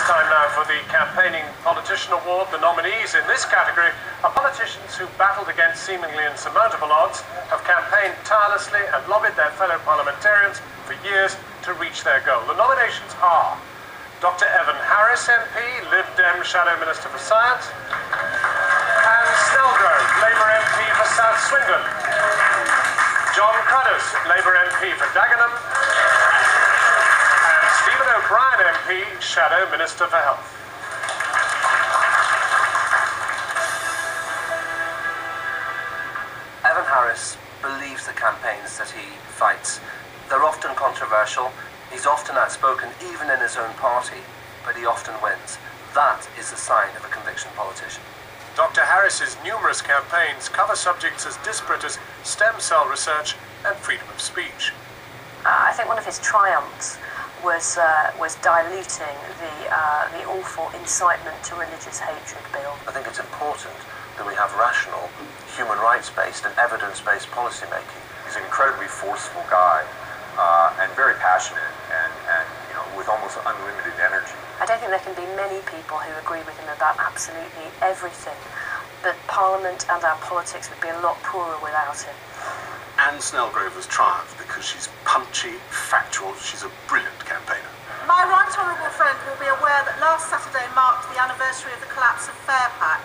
time now for the Campaigning Politician Award. The nominees in this category are politicians who battled against seemingly insurmountable odds, have campaigned tirelessly and lobbied their fellow parliamentarians for years to reach their goal. The nominations are Dr. Evan Harris MP, Lib Dem Shadow Minister for Science, and Snelgrove, Labour MP for South Swindon, John Crudders, Labour MP for Dagenham, and Stephen O'Brien MP, Shadow Minister for Health. Evan Harris believes the campaigns that he fights. They're often controversial. He's often outspoken, even in his own party, but he often wins. That is the sign of a conviction politician. Dr. Harris's numerous campaigns cover subjects as disparate as stem cell research and freedom of speech. I think one of his triumphs was diluting the awful incitement to religious hatred bill. I think it's important that we have rational, human rights-based and evidence-based policy making. He's an incredibly forceful guy and very passionate and you know, with almost unlimited energy. I don't think there can be many people who agree with him about absolutely everything, but Parliament and our politics would be a lot poorer without him. Anne Snelgrove has triumphed because she's punchy, factual, she's a brilliant campaigner. My right honourable friend will be aware that last Saturday marked the anniversary of the collapse of Fairpack.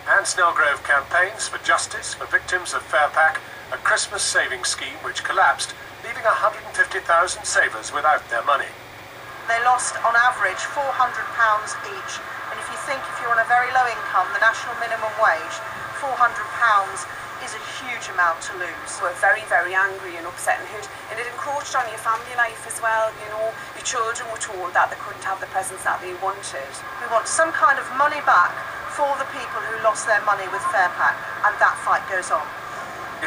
Anne Snelgrove campaigns for justice for victims of Fairpack, a Christmas savings scheme which collapsed, leaving 150,000 savers without their money. They lost, on average, £400 each. And if you think if you're on a very low income, the national minimum wage, £400 is a huge amount to lose. We're very, very angry and upset and hurt. And it encroached on your family life as well. You know, your children were told that they couldn't have the presents that they wanted. We want some kind of money back for the people who lost their money with Fairpack, and that fight goes on.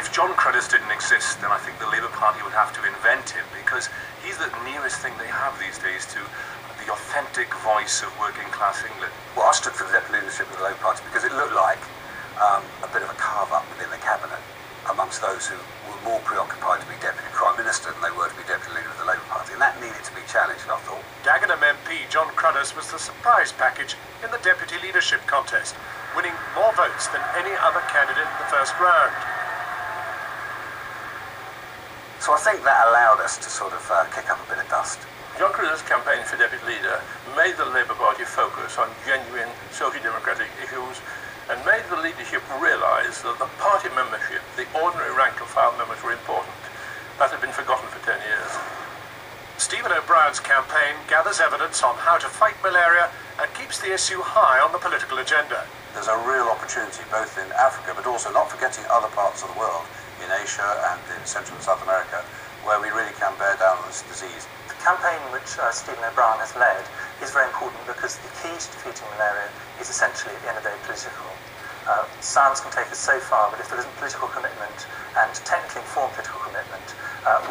If John Crudders didn't exist, then I think the Labour Party would have to invent him, because he's the nearest thing they have these days to the authentic voice of working class England. Well, I stood for the deputy leadership of the Labour Party because it looked like a bit of a carve-up within the cabinet amongst those who were more preoccupied to be Deputy Prime Minister than they were to be Deputy Leader of the Labour Party, and that needed to be challenged, I thought. Dagenham MP John Crudders was the surprise package in the deputy leadership contest, winning more votes than any other candidate in the first round. So I think that allowed us to sort of kick up a bit of dust. John Crudders' campaign for deputy leader made the Labour Party focus on genuine social-democratic issues and made the leadership realise that the party membership, the ordinary rank-and-file members, were important. That had been forgotten for 10 years. Stephen O'Brien's campaign gathers evidence on how to fight malaria and keeps the issue high on the political agenda. There's a real opportunity both in Africa, but also not forgetting other parts of the world, in Asia and in Central and South America, where we really can bear down on this disease. The campaign which Stephen O'Brien has led is very important because the key to defeating malaria is essentially, at the end of the day, political. Science can take us so far, but if there isn't political commitment and technically informed political commitment,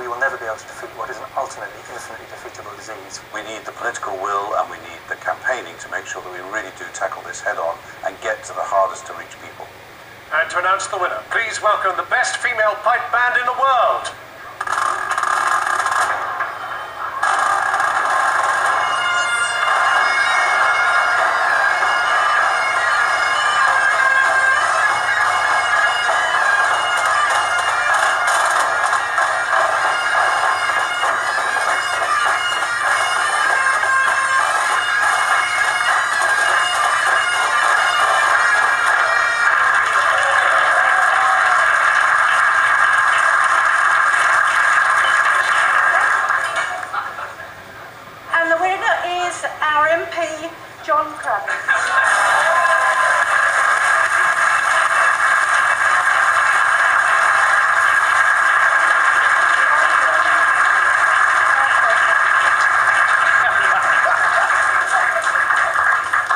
we will never be able to defeat what is an ultimately infinitely defeatable disease. We need the political will and we need the campaigning to make sure that we really do tackle this head on and get to the hardest to reach people. And to announce the winner, please welcome the best female pipe band in the world. Our MP, John Crudders.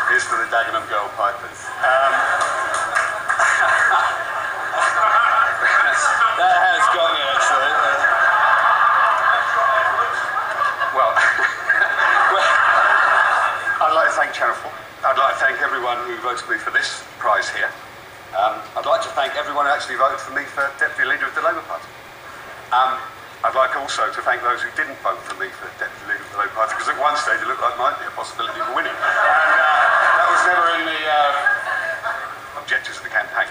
Here's for the Dagenham Girl Pipers. That has gone in, actually. Well, I'd like to thank Channel 4. I'd like to thank everyone who voted for me for this prize here. I'd like to thank everyone who actually voted for me for Deputy Leader of the Labour Party. I'd like also to thank those who didn't vote for me for Deputy Leader of of the Labour Party, because at one stage it looked like might be a possibility for winning. And that was never in the objectives of the campaign.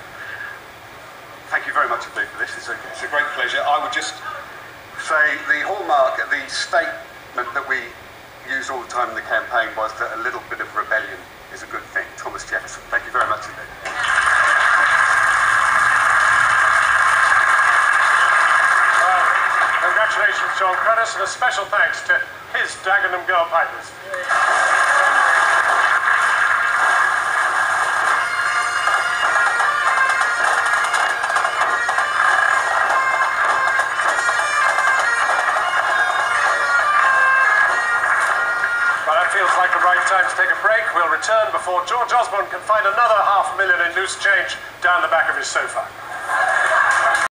Thank you very much indeed for this. It's a great pleasure. I would just say the hallmark, the statement that we use all the time in the campaign was that a little bit of rebellion is a good thing. Thomas Jefferson. Thank you very much indeed. Congratulations, John Curtis, and a special thanks to his Dagenham Girl Pipers. Well, that feels like the right time to take a break. We'll return before George Osborne can find another $500,000 in loose change down the back of his sofa.